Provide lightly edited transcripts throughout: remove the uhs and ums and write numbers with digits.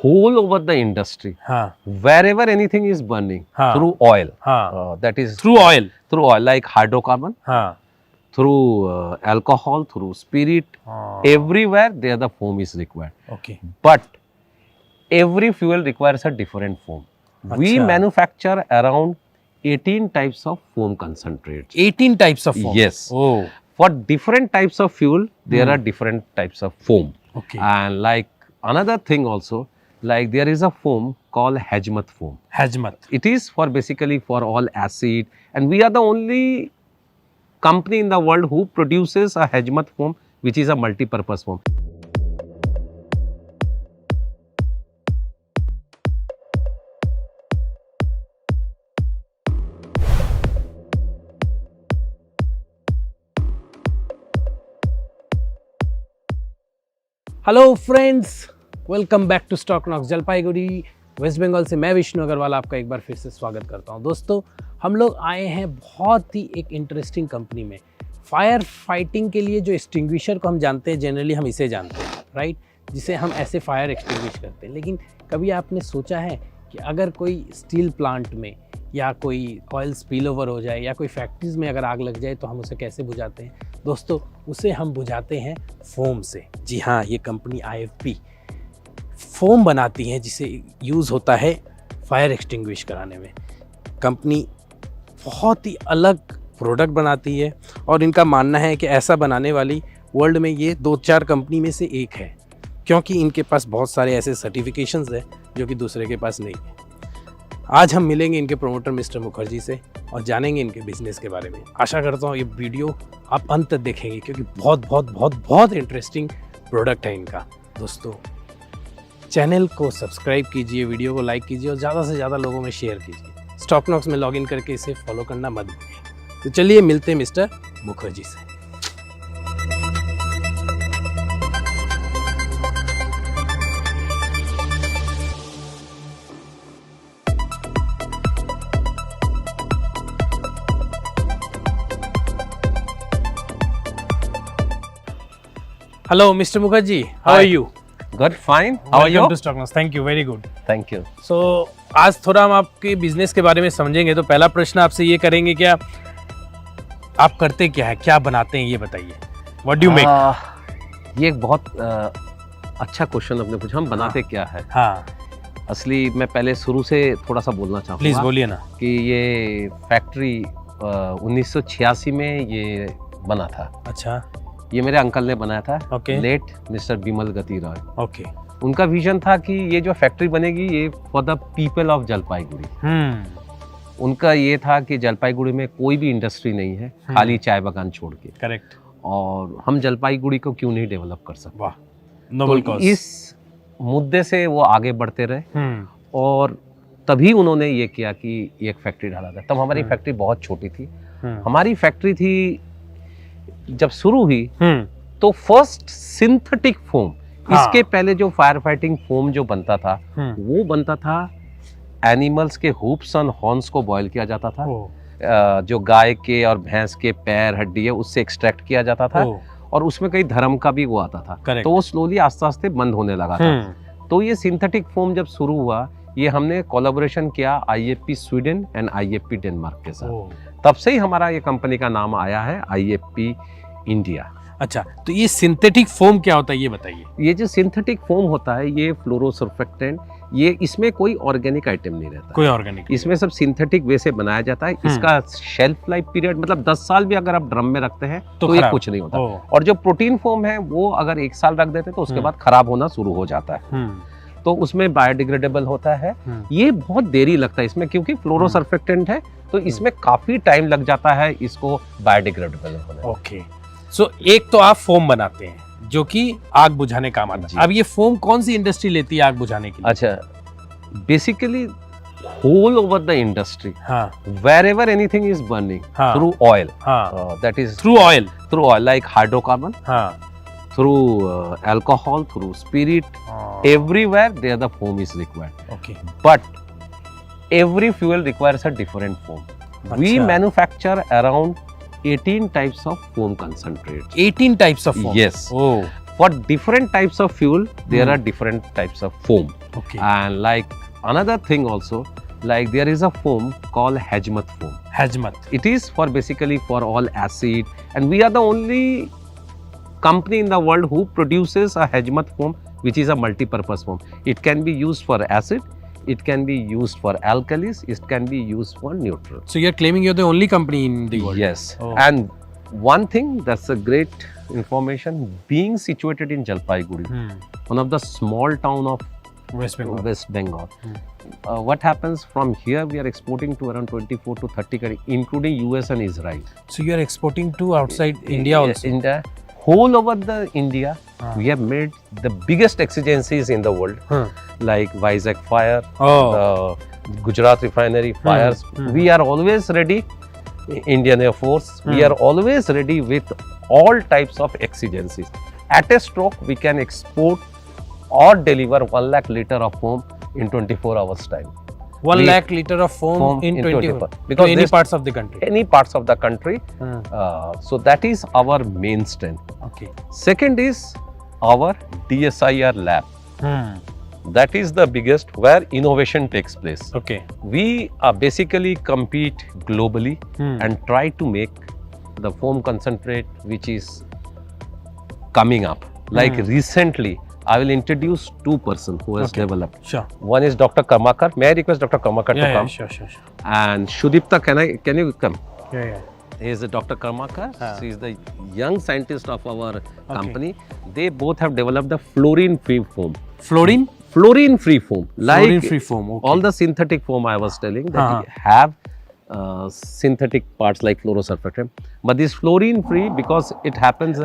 whole over the industry. हाँ, Wherever anything is burning हाँ, through oil, हाँ, that is through oil, through oil like hydrocarbon, हाँ, through alcohol, through spirit, हाँ, everywhere there the foam is required. okay, But every fuel requires a different foam. We अच्छा। manufacture around 18 types of foam concentrates. 18 types of foam. Yes. Oh, For different types of fuel, there are different types of foam. okay. And like another thing also, like there is a foam called Hajmat foam. Hajmat. It is for basically for all acid, and we are the only company in the world who produces a Hajmat foam, which is a multi-purpose foam. Hello friends, welcome back to Stock Knocks Jalpaiguri west Bengal से। मैं विष्णु अग्रवाल आपका एक बार फिर से स्वागत करता हूं। दोस्तों, हम लोग आए हैं बहुत ही एक इंटरेस्टिंग कंपनी में। फायर फाइटिंग के लिए जो एक्सटिंग्विशर को हम जानते हैं, जनरली हम इसे जानते हैं, राइट, जिसे हम ऐसे फायर एक्सटिंग्विश करते हैं। लेकिन कभी आपने सोचा है कि अगर कोई स्टील प्लांट में या कोई ऑयल स्पिल ओवर हो जाए या कोई फैक्ट्रीज में अगर आग लग जाए तो हम उसे कैसे बुझाते हैं? दोस्तों, उसे हम बुझाते हैं फोम से। जी हाँ, ये कंपनी IFP फोम बनाती है जिसे यूज़ होता है फायर एक्सटिंग्विश कराने में। कंपनी बहुत ही अलग प्रोडक्ट बनाती है और इनका मानना है कि ऐसा बनाने वाली वर्ल्ड में ये 2-4 कंपनी में से एक है, क्योंकि इनके पास बहुत सारे ऐसे सर्टिफिकेशंस हैं जो कि दूसरे के पास नहीं है। आज हम मिलेंगे इनके प्रोमोटर मिस्टर मुखर्जी से और जानेंगे इनके बिजनेस के बारे में। आशा करता हूँ ये वीडियो आप अंत तक देखेंगे, क्योंकि बहुत बहुत बहुत बहुत इंटरेस्टिंग प्रोडक्ट है इनका। दोस्तों, चैनल को सब्सक्राइब कीजिए, वीडियो को लाइक कीजिए और ज़्यादा से ज़्यादा लोगों में शेयर कीजिए। स्टॉक नॉक्स में लॉगिन करके इसे फॉलो करना मत भूलिए। तो चलिए मिलते हैं मिस्टर मुखर्जी से। Hello, Mr. Mukherjee. How are Hi. you? Good, fine. How are you? Welcome to Stock Notes. Thank you. Very good. Thank you. So, आज थोड़ा हम आपके बिजनेस के बारे में समझेंगे। तो पहला प्रश्न आपसे ये करेंगे, क्या आप करते क्या है, क्या बनाते हैं, ये बताइए। What do you make? ये एक बहुत अच्छा क्वेश्चन आपने पूछा। हम बनाते क्या है? हाँ, असली मैं पहले शुरू से थोड़ा सा बोलना चाहूँगा। प्लीज बोलिए ना। कि ये फैक्ट्री 1986 में ये बना था। अच्छा, ये मेरे अंकल ने बनाया था। Okay. लेट मिस्टर बिमल गति रॉय। ओके। उनका विजन था कि ये जो फैक्ट्री बनेगी ये for the people of Jalpaiguri. उनका ये था कि जलपाईगुड़ी में कोई भी इंडस्ट्री नहीं है, खाली चाय बागान छोड़ के। करेक्ट। और हम जलपाईगुड़ी को क्यों नहीं डेवलप कर सकते? वाह, नोबल तो कॉज। इस मुद्दे से वो आगे बढ़ते रहे और तभी उन्होंने ये किया कि एक फैक्ट्री डाला था। तब हमारी फैक्ट्री बहुत छोटी थी। हमारी फैक्ट्री थी जब शुरू हुई तो फर्स्ट सिंथेटिक फोम, इसके पहले जो फायर फाइटिंग फोम जो बनता था वो बनता था एनिमल्स के हुप्स एंड हॉर्न्स को बॉयल किया जाता था। जो गाय के और भैंस के पैर, हड्डी है, उससे एक्सट्रैक्ट किया जाता था और उसमें कई धर्म का भी वो आता था। Correct. तो वो स्लोली आस्ते आस्ते बंद होने लगा था। तो ये सिंथेटिक फोम जब शुरू हुआ, ये हमने कोलैबोरेशन किया IFP Sweden and IFP Denmark के साथ। तब से ही हमारा ये कंपनी का नाम आया है IFP इंडिया। अच्छा, तो ये सिंथेटिक फोम क्या होता है, ये बताइए। ये जो सिंथेटिक फोम होता है ये फ्लोरोसर्फेक्टेंट, ये इसमें कोई ऑर्गेनिक आइटम नहीं रहता। कोई ऑर्गेनिक, इसमें सब सिंथेटिक वे से बनाया जाता है। इसका शेल्फ लाइफ पीरियड मतलब 10 साल भी अगर आप ड्रम में रखते हैं तो ये कुछ नहीं होता। और जो प्रोटीन फोम है वो अगर 1 साल रख देते तो उसके बाद खराब होना शुरू हो जाता है। तो उसमें बायोडिग्रेडेबल होता है। ये बहुत देरी लगता है इसमें, क्योंकि फ्लोरोसर्फेक्टेंट है तो इसमें काफी टाइम लग जाता है इसको बायोडिग्रेडेबल होने। ओके। सो एक तो आप फोम बनाते हैं जो कि आग बुझाने काम आता है। अब ये फोम कौन सी इंडस्ट्री लेती है आग बुझाने के लिए? अच्छा, basically whole over the industry, wherever anything is burning through oil, that is through oil like hydrocarbon, through alcohol, through spirit, everywhere there the foam is required. Okay. But every fuel requires a different foam. We manufacture around 18 types of foam concentrates. 18 types of foam? Yes. Oh. For different types of fuel, there are different types of foam. Okay. And like another thing also, like there is a foam called Hajmat foam. Hajmat. It is for basically for all acid, and we are the only company in the world who produces a Hajmat foam, which is a multi-purpose foam. It can be used for acid, it can be used for alkalis, it can be used for neutral. So you're claiming you're the only company in the world? Yes. Oh. And one thing that's a great information, being situated in Jalpaiguri, one of the small town of West Bengal. West Bengal. What happens from here, we are exporting to around 24 to 30 countries, including US and Israel. So you are exporting to outside India also? India, whole over the India, we have made the biggest exigencies in the world, like Vizag fire, the Gujarat refinery fires. We are always ready. Indian Air Force, we are always ready with all types of exigencies. At a stroke, we can export or deliver 1 lakh liter of foam in 24 hours time. 1 lakh liter of foam in 24 because to any parts of the country. Any parts of the country. So that is our main strength. Okay. Second is our DSIR lab. That is the biggest where innovation takes place. Okay. We basically compete globally and try to make the foam concentrate which is coming up. Like recently, I will introduce two persons who has developed. Sure. One is Dr. Karmakar. May I request Dr. Karmakar to come? Sure. And Shudipta, can you come? Yeah. He is Dr. Karmakar. She is the young scientist of our company. They both have developed the fluorine-free foam. Fluorine? Fluorine-free foam. Like Fluorine-free foam. Okay. all the synthetic foam I was telling that have synthetic parts like fluorosurfactant. But this fluorine-free, because it happens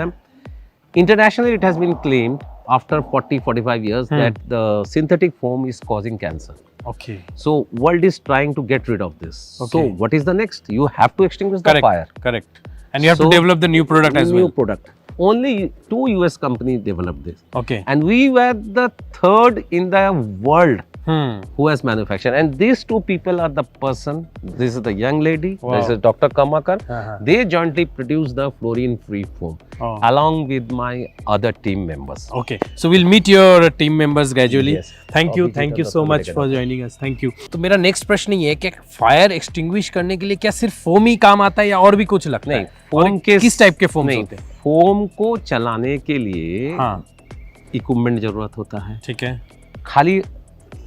internationally, it has been claimed after 40-45 years that the synthetic foam is causing cancer. Okay. So world is trying to get rid of this. Okay. So what is the next? You have to extinguish the fire. Correct. And you have to develop the new product as well. New product. Only 2 US companies developed this. Okay. And we were the third in the world who has manufactured. And these two people are the person, this is the young lady, this is Dr. Karmakar. They jointly produced the fluorine-free foam along with my other team members. Okay. So we'll meet your team members gradually. Yes. Thank you so much for joining us. Thank you. तो मेरा next प्रश्न ये है कि fire extinguish करने के लिए क्या सिर्फ फोम ही काम आता है या और भी कुछ लगता है? फोम के किस टाइप के फोम होते हैं? फोम को चलाने के लिए इक्विपमेंट जरूरत होता है. ठीक है. खाली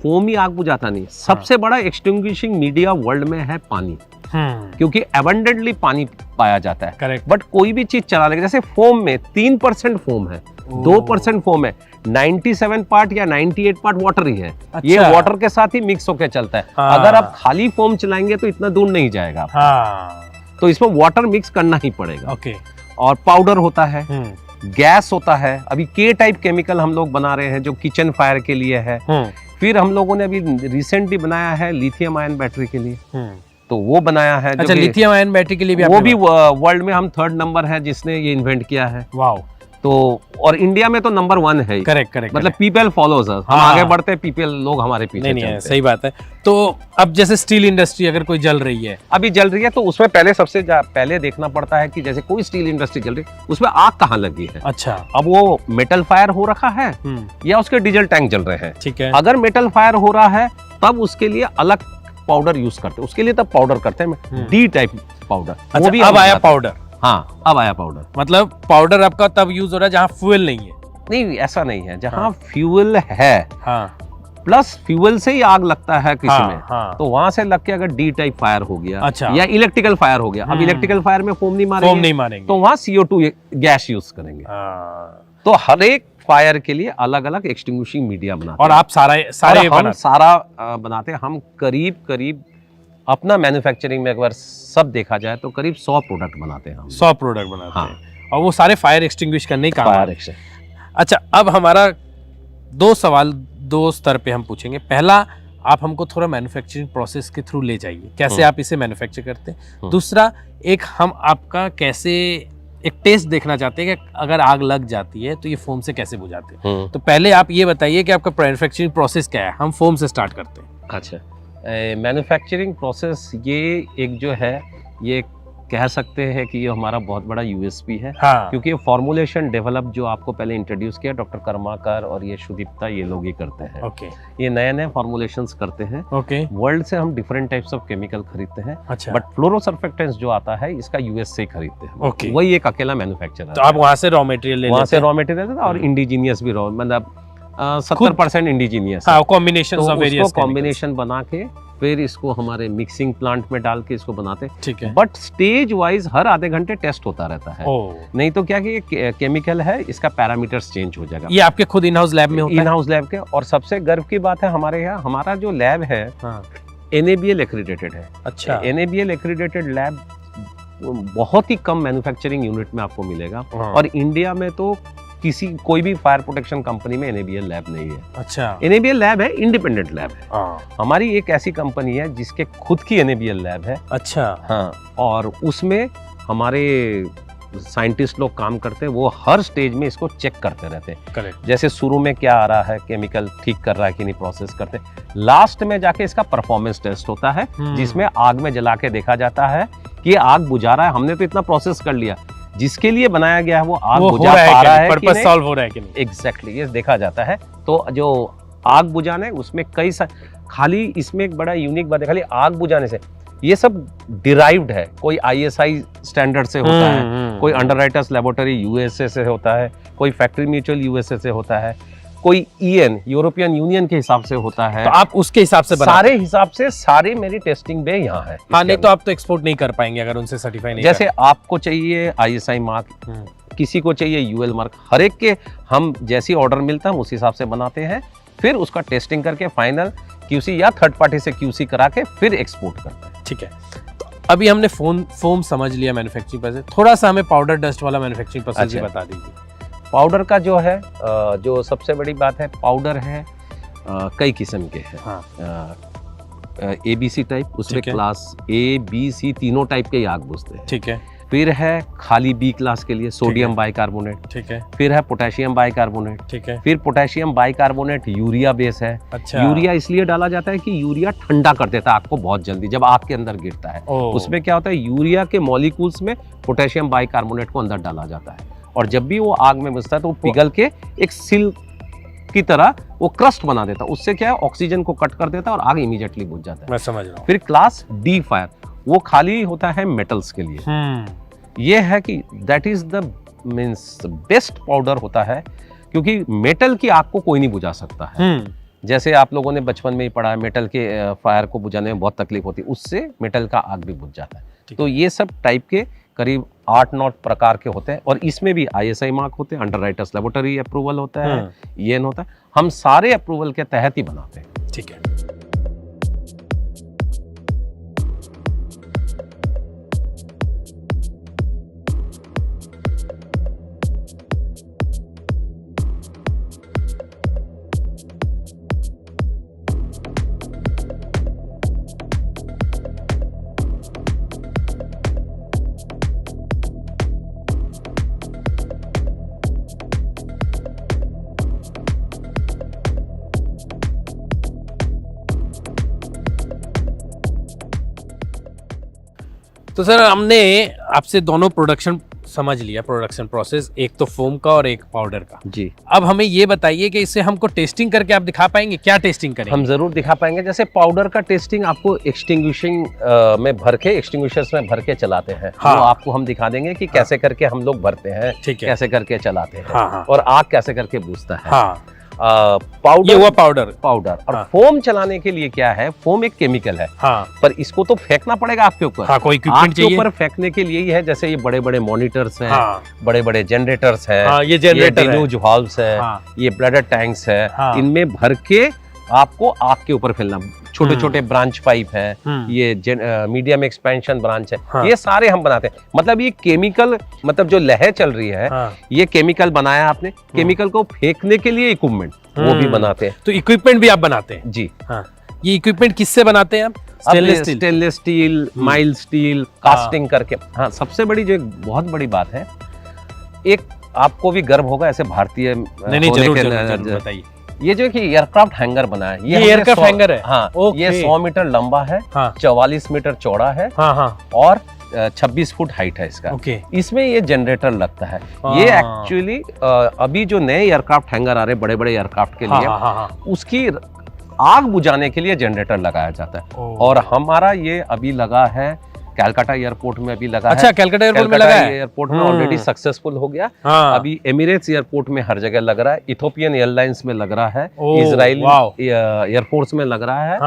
फोम ही आग बुझाता नहीं. सबसे बड़ा एक्सटिंग्विशिंग मीडिया वर्ल्ड में है पानी. क्योंकि एबंडेंटली पानी पाया जाता है. करेक्ट. बट कोई भी चीज चलाने के, जैसे फोम में 3% फोम है, 2% फोम है, 97 पार्ट या 98 पार्ट वाटर ही है. ये वाटर के साथ ही मिक्स होकर चलता है. अगर आप खाली फोम चलाएंगे तो इतना दूर नहीं जाएगा. तो इसमें वाटर मिक्स करना ही पड़ेगा. ओके. और पाउडर होता है, गैस होता है. अभी के टाइप केमिकल हम लोग बना रहे हैं जो किचन फायर के लिए है. फिर हम लोगों ने अभी रिसेंटली बनाया है लिथियम आयन बैटरी के लिए. तो वो बनाया है. अच्छा, लिथियम आयन बैटरी के लिए भी वो भी वर्ल्ड में हम 3rd नंबर है जिसने ये इन्वेंट किया है. वाओ. तो और इंडिया में तो नंबर 1 है. करेक्ट. मतलब पीपल फॉलोज अस. हम आगे बढ़ते हैं, पीपल लोग हमारे पीछे चलते हैं. सही बात है. तो अब जैसे स्टील इंडस्ट्री अगर कोई जल रही है, अभी जल रही है, तो उसमें पहले सबसे पहले देखना पड़ता है कि जैसे कोई स्टील इंडस्ट्री जल रही है उसमें आग कहाँ लगी है. अच्छा. अब वो मेटल फायर हो रखा है या उसके डीजल टैंक जल रहे हैं. ठीक है. अगर मेटल फायर हो रहा है तब उसके लिए अलग पाउडर यूज करते हैं. उसके लिए तब पाउडर करते हैं, डी टाइप पाउडर. वो भी अब आया पाउडर. हाँ, अब आया पाउडर. मतलब पाउडर आपका तब यूज हो रहा है जहाँ फ्यूल नहीं है. नहीं, ऐसा नहीं है. जहाँ फ्यूल है प्लस फ्यूल से ही आग लगता है किसी में, तो वहां से लग के अगर डी टाइप फायर हो गया. अच्छा. या इलेक्ट्रिकल फायर हो गया. अब इलेक्ट्रिकल फायर में फोम नहीं मारेंगे, तो वहां CO2 गैस यूज करेंगे. तो हर एक फायर के लिए अलग अलग एक्सटिंग्विशिंग मीडिया बनाते हैं. और आप सारा बनाते हैं. हम करीब अपना मैन्युफैक्चरिंग में एक बार सब देखा जाए तो करीब 100 प्रोडक्ट बनाते हैं. हम 100 प्रोडक्ट बनाते हैं और वो सारे फायर एक्सटिंग्विश करने का काम है. अच्छा, अब हमारा 2 सवाल 2 स्तर पे हम पूछेंगे. पहला, आप हमको थोड़ा मैन्युफैक्चरिंग प्रोसेस के थ्रू ले जाइए, कैसे आप इसे मैन्युफैक्चर करते हैं. दूसरा, एक हम आपका कैसे एक टेस्ट देखना चाहते हैं कि अगर आग लग जाती है तो ये फोम से कैसे बुझाते हैं. तो पहले आप ये बताइए कि आपका मैन्युफैक्चरिंग प्रोसेस क्या है. हम फोम से स्टार्ट करते हैं. अच्छा, मैन्युफैक्चरिंग प्रोसेस ये एक जो है, ये कह सकते हैं कि ये हमारा बहुत बड़ा यूएसपी है, हाँ। क्योंकि ये फॉर्मुलेशन डेवलप जो आपको पहले इंट्रोड्यूस किया डॉक्टर कर्माकर और ये सुदीप्ता, ये लोग ही करते हैं। ओके। ये नए नए फॉर्मुलेशंस करते हैं। ओके। वर्ल्ड से हम डिफरेंट टाइप्स ऑफ केमिकल खरीदते हैं, अच्छा। बट फ्लोरोसर्फेक्टेंट्स जो आता है इसका यूएस से खरीदते हैं। ओके। वही एक अकेला मैन्युफैक्चरर तो आप वहाँ से रॉ मटेरियल ले वहाँ लेते से हैं? रॉ मटेरियल और इंडिजीनियस भी रॉ, मतलब 70% इंडिजीनियस, हाँ, कॉम्बिनेशन ऑफ तो वेरियस उसको कॉम्बिनेशन बना के फिर इसको हमारे मिक्सिंग प्लांट में डाल के इसको बनाते हैं। ठीक है। बट स्टेज वाइज हर आधे घंटे टेस्ट होता रहता है। नहीं तो क्या कि ये केमिकल है, इसका पैरामीटर्स चेंज हो जाएगा। ये आपके खुद इन हाउस लैब में होता है? इन हाउस लैब के। और सबसे गर्व की बात है हमारे यहाँ, हमारा जो लैब है NABL एक्रीडेटेड है। अच्छा। NABL एक्रीडेटेड लैब बहुत ही कम मैन्युफैक्चरिंग यूनिट में आपको मिलेगा, और इंडिया में तो कोई भी फायर प्रोटेक्शन कंपनी में NABL लैब नहीं है। अच्छा। NABL लैब है, इंडिपेंडेंट लैब है। हमारी एक ऐसी कंपनी है जिसके खुद की NABL लैब है। अच्छा। हाँ, और उसमें हमारे साइंटिस्ट लोग काम करते हैं, वो हर स्टेज में इसको चेक करते रहते हैं। करेक्ट। जैसे शुरू में क्या आ रहा है, केमिकल ठीक कर रहा है कि नहीं, प्रोसेस करते हैं। लास्ट में जाके इसका परफॉर्मेंस टेस्ट होता है, जिसमें आग में जला के देखा जाता है कि आग बुझा रहा है। हमने तो इतना प्रोसेस कर लिया, जिसके लिए बनाया गया है वो आग बुझा पा रहा है, पर्पस सॉल्व हो रहा है कि नहीं। एग्जैक्टली, ये देखा जाता है। तो जो आग बुझाना है उसमें खाली इसमें एक बड़ा यूनिक बात है, खाली आग बुझाने से ये सब डिराइव्ड है। कोई ISI स्टैंडर्ड से होता है, कोई अंडरराइटर्स लेबोरेटरी USA से होता है, कोई फैक्ट्री म्यूचुअल USA से होता है, कोई EN यूरोपियन यूनियन के हिसाब से होता है। तो आप उसके हिसाब से सारे हिसाब से सारी मेरी टेस्टिंग बे यहाँ है। हाँ, नहीं तो आप तो एक्सपोर्ट नहीं कर पाएंगे अगर उनसे सर्टिफाई नहीं। जैसे आपको चाहिए ISI मार्क, किसी को चाहिए UL मार्क, हर एक के हम जैसी ऑर्डर मिलता है हम उस हिसाब से बनाते हैं, फिर उसका टेस्टिंग करके फाइनल QC या थर्ड पार्टी से QC करा के फिर एक्सपोर्ट करते हैं। ठीक है। तो अभी हमने फोम समझ लिया मैन्युफैक्चरिंग प्रोसेस, थोड़ा सा हमें पाउडर डस्ट वाला मैन्युफैक्चरिंग प्रोसेस भी बता दीजिए। पाउडर का जो है, जो सबसे बड़ी बात है, पाउडर है कई किस्म के हैं। हाँ। ABC टाइप, उसमें क्लास A, B, C तीनों टाइप के आग बुझते हैं। ठीक है। फिर है खाली B क्लास के लिए सोडियम बाइकार्बोनेट। ठीक है। फिर है पोटेशियम बाइकार्बोनेट। ठीक है। फिर पोटेशियम बाइकार्बोनेट यूरिया बेस है। अच्छा। यूरिया इसलिए डाला जाता है कि यूरिया ठंडा कर देता है आग को बहुत जल्दी, जब आग के अंदर गिरता है। उसमें क्या होता है, यूरिया के मॉलिक्यूल्स में पोटेशियम बाइकार्बोनेट को अंदर डाला जाता है, और जब भी वो आग में घुसता है तो वो पिघल के एक सिल की तरह वो क्रस्ट बना देता है। उससे क्या है, ऑक्सीजन को कट कर देता है और आग इमीडिएटली बुझ जाता है। मैं समझ रहा हूँ। फिर क्लास D फायर, वो खाली होता है मेटल्स के लिए। ये है कि that is the means best powder होता है, क्योंकि मेटल की आग को कोई नहीं बुझा सकता है। जैसे आप लोगों ने बचपन में ही पढ़ा है, मेटल के फायर को बुझाने में बहुत तकलीफ होती है, उससे मेटल का आग भी बुझ जाता है। तो ये सब टाइप के करीब 8-9 प्रकार के होते हैं, और इसमें भी ISI मार्क होते हैं, अंडरराइटर्स लेबोरेटरी अप्रूवल होता है, EN होता है। हम सारे अप्रूवल के तहत ही बनाते हैं। ठीक है। तो सर, हमने आपसे दोनों प्रोडक्शन समझ लिया, प्रोडक्शन प्रोसेस, एक तो फोम का और एक पाउडर का। जी। अब हमें ये बताइए कि इससे हमको टेस्टिंग करके आप दिखा पाएंगे, क्या टेस्टिंग करेंगे? हम जरूर दिखा पाएंगे। जैसे पाउडर का टेस्टिंग आपको एक्सटिंग्विशिंग में भर के, एक्सटिंग्विशर्स में भर के चलाते हैं। हाँ। तो आपको हम दिखा देंगे कि कैसे करके हम लोग भरते हैं, कैसे करके चलाते हैं। हाँ। और आग कैसे करके बुझता है। हाँ। पाउडर, ये हुआ पाउडर। और फोम चलाने के लिए क्या है, फोम एक केमिकल है। हाँ। पर इसको तो फेंकना पड़ेगा आपके ऊपर। हाँ, कोई इक्विपमेंट चाहिए। ऊपर फेंकने के लिए ही है, जैसे ये बड़े बड़े मॉनिटर्स हैं। हाँ। बड़े बड़े जनरेटर्स हैं। हाँ, ये जनरेटर है, वाल्व्स है। हाँ। ये ब्लैडर टैंक्स है। हाँ। इनमें भर के आपको आग के ऊपर फैलना। छोटे छोटे ब्रांच पाइप है, ये मीडियम एक्सपेंशन ब्रांच है। हाँ। ये सारे हम बनाते हैं। मतलब ये केमिकल, मतलब जो लहर चल रही है। हाँ। ये केमिकल बनाया आपने, केमिकल को फेंकने के लिए इक्विपमेंट वो भी बनाते हैं। तो इक्विपमेंट भी आप बनाते हैं? जी। हाँ। ये इक्विपमेंट किससे बनाते हैं आप? Stainless steel, mild steel, casting करके। हाँ, सबसे बड़ी जो एक बहुत बड़ी बात है, एक आपको भी गर्व होगा ऐसे भारतीय बताइए, ये जो कि एयरक्राफ्ट हैंगर बना है, ये एयरक्राफ्ट हैंगर है। हाँ। ये 100 मीटर लंबा है। हाँ। 44 मीटर चौड़ा है। हाँ। और 26 फुट हाइट है इसका। ओके। इसमें ये जनरेटर लगता है। ये एक्चुअली अभी जो नए एयरक्राफ्ट हैंगर आ रहे हैं बड़े बड़े एयरक्राफ्ट के लिए, उसकी आग बुझाने के लिए जनरेटर लगाया जाता है। और हमारा ये अभी लगा है कलकत्ता एयरपोर्ट में, अभी लगा है। अच्छा, कलकत्ता एयरपोर्ट में लगा है। एयरपोर्ट में ऑलरेडी सक्सेसफुल हो गया। अभी एमिरेट्स एयरपोर्ट में हर जगह लग रहा है, इथोपियन एयरलाइंस में लग रहा है, इजराइल एयरफोर्स में लग रहा है,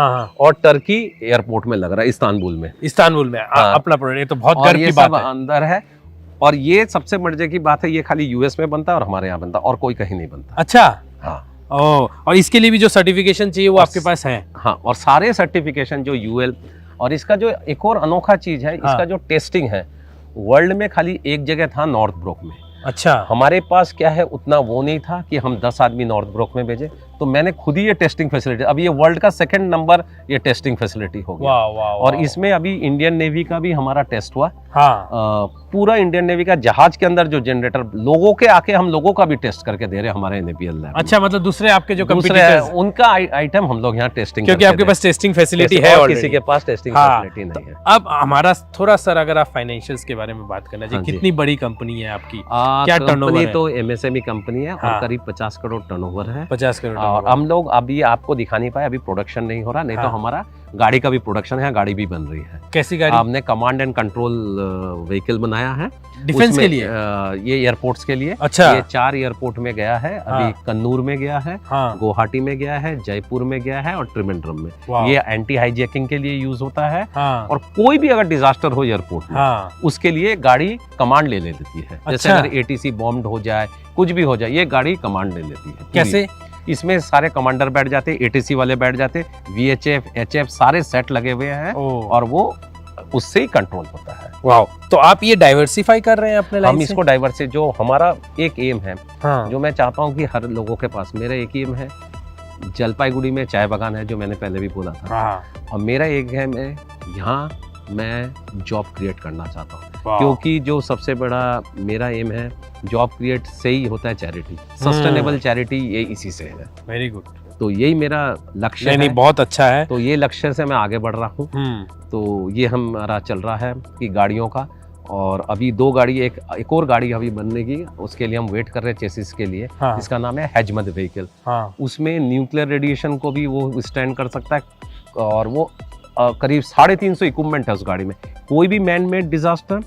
और टर्की एयरपोर्ट में लग रहा है, इस्तांबुल में अपना प्रोडक्ट। तो बहुत गर्व की बात है। अंदर है। और ये सबसे मजे की बात है, ये खाली यूएस में बनता है और हमारे यहाँ बनता है, और कोई कहीं नहीं बनता। अच्छा। हाँ। और इसके लिए भी जो सर्टिफिकेशन चाहिए वो आपके पास है? हाँ, और सारे सर्टिफिकेशन जो यूएल, और इसका जो एक और अनोखा चीज है, इसका जो टेस्टिंग है, वर्ल्ड में खाली एक जगह था, नॉर्थ ब्रोक में। अच्छा। हमारे पास क्या है, उतना वो नहीं था कि हम 10 आदमी नॉर्थ ब्रोक में भेजे, तो मैंने खुद ही ये टेस्टिंग फैसिलिटी, अब ये वर्ल्ड का 2nd नंबर ये टेस्टिंग फैसिलिटी हो गया। और इसमें अभी इंडियन नेवी का भी हमारा टेस्ट हुआ। पूरा इंडियन नेवी का जहाज के अंदर जो जनरेटर लोगों के आके, हम लोगों का भी टेस्ट करके दे रहे हैं हमारे एनएपीएल लैब। अच्छा, मतलब दूसरे आपके जो कंपटीटर्स, उनका आइटम हम लोग यहाँ टेस्टिंग, क्योंकि आपके पास टेस्टिंग फैसिलिटी है, और किसी के पास टेस्टिंग फैसिलिटी नहीं है। अब हमारा थोड़ा सर, अगर आप फाइनेंशियल्स के बारे में बात करना चाहिए, कितनी बड़ी कंपनी है आपकी, क्या टर्नओवर है? तो एमएसएमई कंपनी है और करीब 50 करोड़ टर्नओवर है। 50 करोड़। और हम लोग अभी आपको दिखा नहीं पाए, अभी प्रोडक्शन नहीं हो रहा, नहीं तो हमारा गाड़ी का भी प्रोडक्शन है, गाड़ी भी बन रही है। कैसी गाड़ी? हमने कमांड एंड कंट्रोल व्हीकल बनाया है डिफेंस के लिए, ये एयरपोर्ट्स के लिए। अच्छा। ये 4 एयरपोर्ट में गया है, अभी कन्नूर में गया है, गुवाहाटी में गया है, जयपुर में गया है, और त्रिवेंद्रम में। ये एंटी हाईजैकिंग के लिए यूज होता है। और कोई भी अगर डिजास्टर हो एयरपोर्ट में, उसके लिए गाड़ी कमांड ले लेती है। जैसे अगर एटीसी बॉम्ब हो जाए, कुछ भी हो जाए, ये गाड़ी कमांड ले लेती है। कैसे? इसमें सारे कमांडर बैठ जाते, एटीसी वाले बैठ जाते, वीएचएफ, एचएफ सारे सेट लगे हुए हैं, और वो उससे ही कंट्रोल होता है। वाह। तो आप ये डाइवर्सिफाई कर रहे हैं अपने लाइफ हम से? इसको डाइवर्सिफाई, जो हमारा एक एम है, जो मैं चाहता हूँ कि हर लोगों के पास, मेरा एक एम है, जलपाईगुड़ी में चाय बागान है, जो मैंने पहले भी बोला था, और मेरा एक एम है, यहाँ मैं जॉब क्रिएट करना चाहता हूँ, क्योंकि जो सबसे बड़ा मेरा एम है, जॉब क्रिएट से ही होता है चैरिटी, सस्टेनेबल चैरिटी, ये इसी से है। Very good. तो यही मेरा लक्ष्य है। नहीं, बहुत अच्छा है। तो ये लक्ष्य से मैं आगे बढ़ रहा हूँ। तो ये हमारा चल रहा है कि गाड़ियों का, और अभी 2 गाड़ी, एक और गाड़ी अभी बनने की, उसके लिए हम वेट कर रहे हैं चेसिस के लिए। इसका नाम है हेजमद व्हीकल। उसमें न्यूक्लियर रेडिएशन को भी वो स्टैंड कर सकता है, और वो करीब 350 इक्विपमेंट है उस गाड़ी में। कोई भी मैन मेड डिजास्टर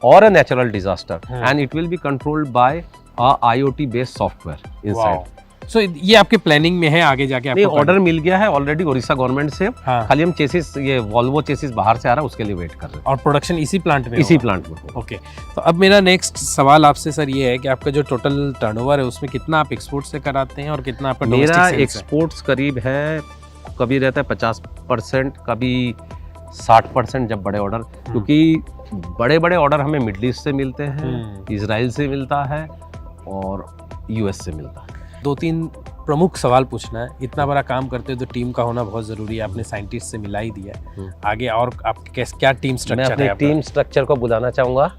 और a natural disaster, and it will be controlled by IoT based software inside. So ये आपके प्लानिंग में है आगे जाके? आपको ऑर्डर मिल गया है ऑलरेडी उड़ीसा गवर्नमेंट से। खाली हम चेसिस, ये वॉल्वो चेसिस बाहर से आ रहा है, उसके लिए वेट कर रहे हैं। और प्रोडक्शन इसी प्लांट में? इसी प्लांट में। ओके। तो अब मेरा नेक्स्ट सवाल आपसे सर ये है कि आपका जो टोटल टर्नओवर है, उसमें कितना आप एक्सपोर्ट से कराते हैं और कितना आपका डोमेस्टिक सेल्स है? मेरा एक्सपोर्ट्स करीब है, कभी रहता है 50%, कभी 60% जब बड़े ऑर्डर, क्योंकि बड़े बड़े ऑर्डर हमें मिडल ईस्ट से मिलते हैं, इजराइल से मिलता है, और यूएस से मिलता है। 2-3 प्रमुख सवाल पूछना है। इतना बड़ा काम करते हो तो टीम का होना बहुत जरूरी है। आपने साइंटिस्ट से मिला ही दिया है, आगे और आपके क्या टीम स्ट्रक्चर है? मैं अपने टीम स्ट्रक्चर को बुलाना चाहूँगा।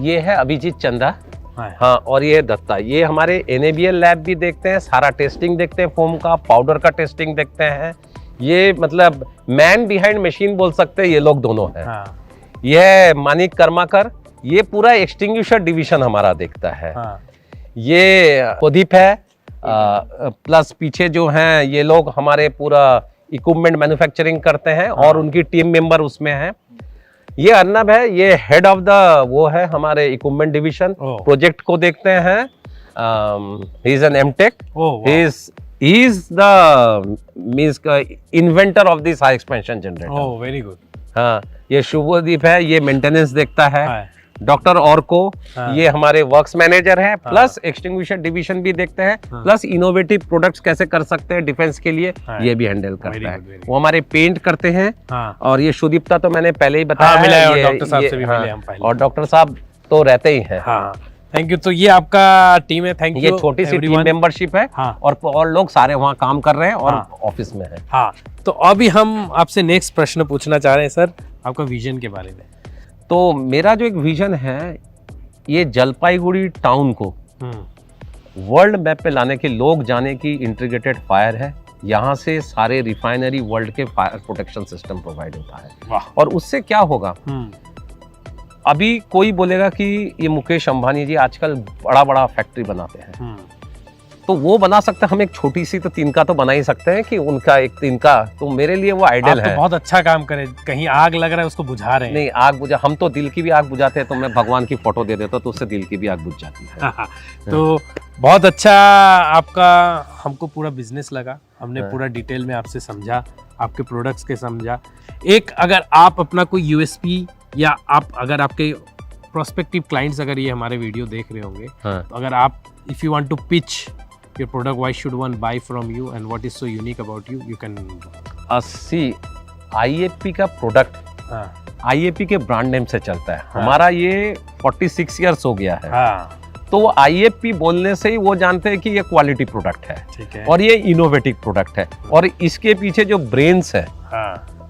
ये है अभिजीत चंदा, हाँ, और ये दत्ता। ये हमारे एनएबीएल लैब भी देखते हैं, सारा टेस्टिंग देखते हैं, फोम का, पाउडर का टेस्टिंग देखते हैं। ये मतलब मैन बिहाइंड मशीन बोल सकते हैं, ये लोग दोनों हैं। ये मानिक कर्माकर, ये पूरा एक्सटिंग्विशर डिवीजन हमारा देखता है। ये प्रदीप है, प्लस पीछे जो हैं ये लोग हमारे पूरा इक्विपमेंट मैन्युफैक्चरिंग करते हैं, और उनकी टीम मेंबर उसमें है। ये अर्नब है, ये हेड ऑफ द वो है हमारे इक्विपमेंट डिवीजन, प्रोजेक्ट को देखते हैं। He is an MTech, he is the means inventor of this high expansion generator. Oh, very good. हाँ, ये शुभदीप है, ये मेंटेनेंस देखता है। डॉक्टर और को, ये हमारे वर्क्स मैनेजर हैं, प्लस एक्सटिंग्विशर डिवीजन भी देखते हैं, प्लस इनोवेटिव प्रोडक्ट्स कैसे कर सकते हैं डिफेंस के लिए, ये भी हैंडल करता है। वो हमारे पेंट करते हैं। और ये सुदीप्ता तो मैंने पहले ही बताया, डॉक्टर साहब से भी मिले हम पहले, और डॉक्टर साहब तो रहते ही हैं। Thank you. तो ये आपका टीम है। Thank you. ये छोटी सी टीम मेंबरशिप है, और लोग सारे वहाँ काम कर रहे हैं और ऑफिस में है। हाँ, तो अभी हम आपसे नेक्स्ट प्रश्न पूछना चाह रहे हैं सर, आपका विजन के बारे में। तो मेरा जो एक विजन है, ये जलपाईगुड़ी टाउन को वर्ल्ड मैप पे लाने के, लोग जाने की इंटीग्रेटेड फायर है, यहाँ से सारे रिफाइनरी वर्ल्ड के फायर प्रोटेक्शन सिस्टम प्रोवाइड होता है। वाह। और उससे क्या होगा, अभी कोई बोलेगा कि ये मुकेश अंबानी जी आजकल बड़ा बड़ा फैक्ट्री बनाते हैं, तो वो बना सकते हैं, हम एक छोटी सी तो तिनका तो बना ही सकते हैं कि उनका एक तिनका, तो मेरे लिए वो आइडियल है। तो बहुत अच्छा काम करे, कहीं आग लग रहा है उसको बुझा रहे हैं। नहीं, आग बुझा, हम तो दिल की भी आग बुझाते हैं, तो मैं भगवान की फोटो दे देता तो उससे दिल की भी आग बुझ जाती है। तो बहुत अच्छा आपका हमको पूरा बिजनेस लगा, हमने पूरा डिटेल में आपसे समझा, आपके प्रोडक्ट्स के समझा। एक अगर आप अपना कोई यूएसपी या आप अगर आपके प्रोस्पेक्टिव क्लाइंट्स अगर ये हमारे वीडियो देख रहे होंगे, तो अगर आप if you want to pitch your product, why should one buy from you and what is so unique about you can see, IAP का प्रोडक्ट IAP के ब्रांड नेम से चलता है। हमारा ये 46 इयर्स हो गया है। तो वो IAP बोलने से ही वो जानते हैं कि ये क्वालिटी प्रोडक्ट है, ठीक है, और ये इनोवेटिव प्रोडक्ट है, और इसके पीछे जो ब्रेन्स है,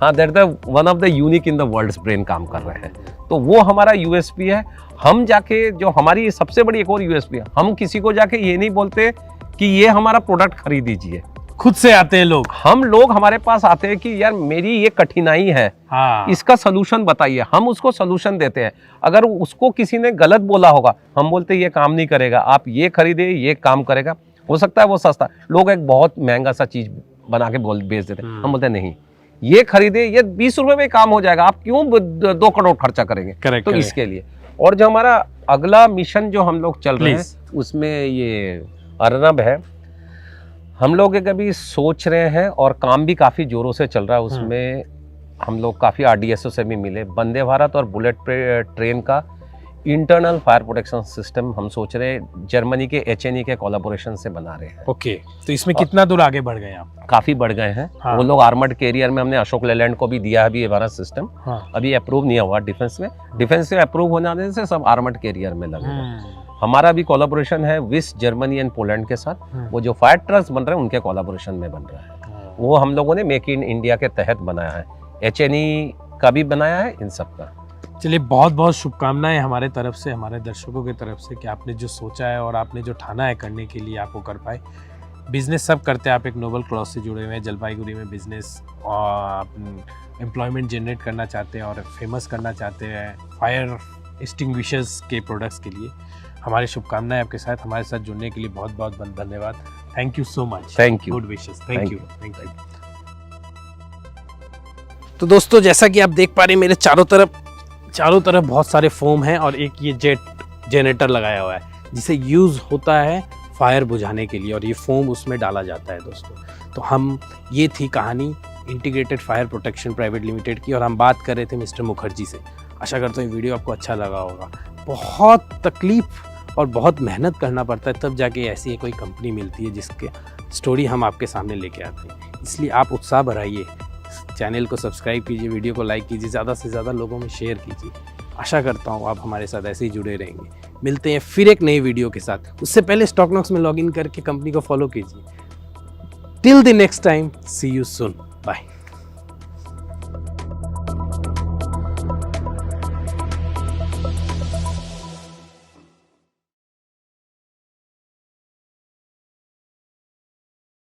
that the one of the unique in the world's brain काम कर रहे हैं, तो वो हमारा यूएसपी है। हम जाके जो हमारी सबसे बड़ी एक और यूएसपी है, हम किसी को जाके ये नहीं बोलते कि ये हमारा प्रोडक्ट खरीद दीजिए, खुद से आते हैं लोग। हम लोग हमारे पास आते हैं कि यार मेरी ये कठिनाई है, इसका सलूशन बताइए, हम उसको सलूशन देते हैं। अगर उसको किसी ने गलत बोला होगा, हम बोलते हैं ये काम नहीं करेगा, आप ये खरीदे, ये काम करेगा। हो सकता है वो सस्ता, लोग एक बहुत महंगा सा चीज बना के बेच देते हैं, हम बोलते हैं नहीं, ये खरीदे, ये 20 रुपए में काम हो जाएगा, आप क्यों 2 करोड़ खर्चा करेंगे। तो इसके लिए, और जो हमारा अगला मिशन जो हम लोग चल रहे हैं, उसमें ये अर्नब है, हम लोग एक अभी सोच रहे हैं और काम भी काफ़ी ज़ोरों से चल रहा है। उसमें हम लोग काफ़ी RDSO से भी मिले, वंदे भारत और बुलेट ट्रेन का इंटरनल फायर प्रोटेक्शन सिस्टम हम सोच रहे हैं जर्मनी के HNE के कोलैबोरेशन से बना रहे हैं। ओके, तो इसमें कितना दूर आगे बढ़ गए आप? काफ़ी बढ़ गए हैं। वो लोग आर्मर्ड कैरियर में हमने अशोक लेलैंड को भी दिया है अभी ये हमारा सिस्टम। अभी अप्रूव नहीं हुआ डिफेंस में अप्रूव होने से सब आर्मर्ड कैरियर में लगेगा। हमारा भी कोलैबोरेशन है विस जर्मनी एंड पोलैंड के साथ। वो जो फायर ट्रक्स बन रहे हैं उनके कोलैबोरेशन में बन रहा है, वो हम लोगों ने मेक इन इंडिया के तहत बनाया है, HNE का भी बनाया है, इन सब का। चलिए, बहुत बहुत शुभकामनाएं हमारे तरफ से, हमारे दर्शकों की तरफ से, कि आपने जो सोचा है और आपने जो ठाना है करने के लिए आप वो कर पाए। बिजनेस सब करते हैं, आप एक नोबल क्लॉज से जुड़े हुए हैं, जलपाईगुड़ी में बिजनेस और एम्प्लॉयमेंट जनरेट करना चाहते हैं और फेमस करना चाहते हैं फायर एक्सटिंग्विशर्स के प्रोडक्ट्स के लिए। हमारी शुभकामनाएं आपके साथ, हमारे साथ जुड़ने के लिए बहुत बहुत धन्यवाद। Thank you so much. Thank you. Good wishes. Thank you. तो दोस्तों, जैसा कि आप देख पा रहे हैं, मेरे चारों तरफ बहुत सारे फोम हैं और एक ये जेट जनरेटर लगाया हुआ है जिसे यूज़ होता है फायर बुझाने के लिए, और ये फोम उसमें डाला जाता है दोस्तों। तो ये थी कहानी integrated fire protection private limited की, और हम बात कर रहे थे मिस्टर मुखर्जी से। आशा करता हूँ ये वीडियो आपको अच्छा लगा होगा। बहुत तकलीफ और बहुत मेहनत करना पड़ता है तब जाके ऐसी कोई कंपनी मिलती है जिसके स्टोरी हम आपके सामने लेके आते हैं। इसलिए आप उत्साह बढ़ाइए, चैनल को सब्सक्राइब कीजिए, वीडियो को लाइक कीजिए, ज़्यादा से ज़्यादा लोगों में शेयर कीजिए। आशा करता हूँ आप हमारे साथ ऐसे ही जुड़े रहेंगे। मिलते हैं फिर एक नई वीडियो के साथ। उससे पहले स्टॉकनॉक्स में लॉगिन करके कंपनी को फॉलो कीजिए। Till the next time, see you soon, bye.